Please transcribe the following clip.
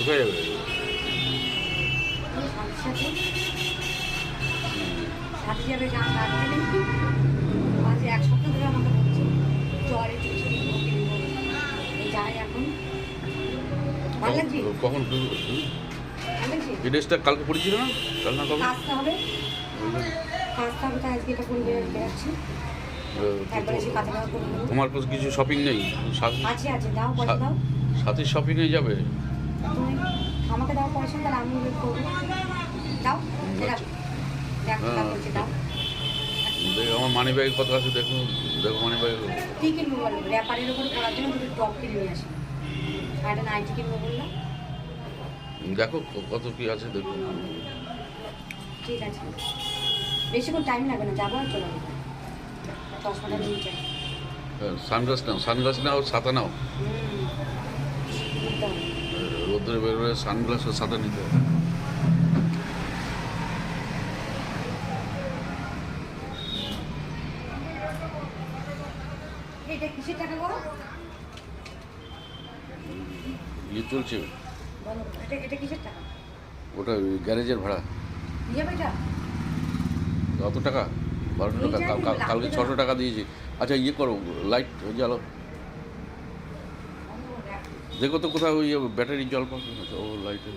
কোথায় যাবে? সাথে যাবে গান গাইতে নাকি আজ এক সপ্তাহ ধরে আমাকে বলছে জ্বরে চুচুরি এই যাই এখন ভালো লাগছে কখন ভালো লাগছে এই ড্রেসটা কালকে পরেছিল না? কাল না কবে? কাজতে হবে তাই আজকে এটা করে বেরাচ্ছি একবার এসে কাঁচা কাঁচা করে নেবো। তোমার কাছে কিছু শপিং নেই? আছে আছে দাও পয়সা দাও সাথীর শপিংয়ে যাবে? তুমি আমাকে দাও পয়সা তাহলে আমি ওই করবো দাও এটা দেখো বলছি দাও দেখো আমার মানি ব্যাগে কত আছে, দেখো দেখো মানি ব্যাগে। কী কিনবো বলো র্যাপারের ওপরে পড়ার জন্য দুটো টপ কিনে নিয়ে আসি আর একটা নাইটি কিনবো বললাম দেখো কত কি আছে দেখো। ঠিক আছে বেশিক্ষণ টাইম লাগবে না যাবো আর চলে যাবো চশমাটা নিয়ে যাই সানগ্লাস নাও, ছাতা নাও। নিতে হবে। রোদ্রে বেরোলে সানগ্লাস আর ছাতা নিতে হবে। এটা কিসের টাকা বলো ইয়ে চলছে বলো এটা কিসের টাকা ওটা গ্যারেজের ভাড়া। নিয়ে যাবে এটা কত টাকা? 1200 টাকা। কালকে 600 টাকা দিয়েছি। আচ্ছা ইয়ে করো, লাইট জ্বালো, দেখো তো কোথাও ওই ব্যাটারি জল পাবে ও লাইটে।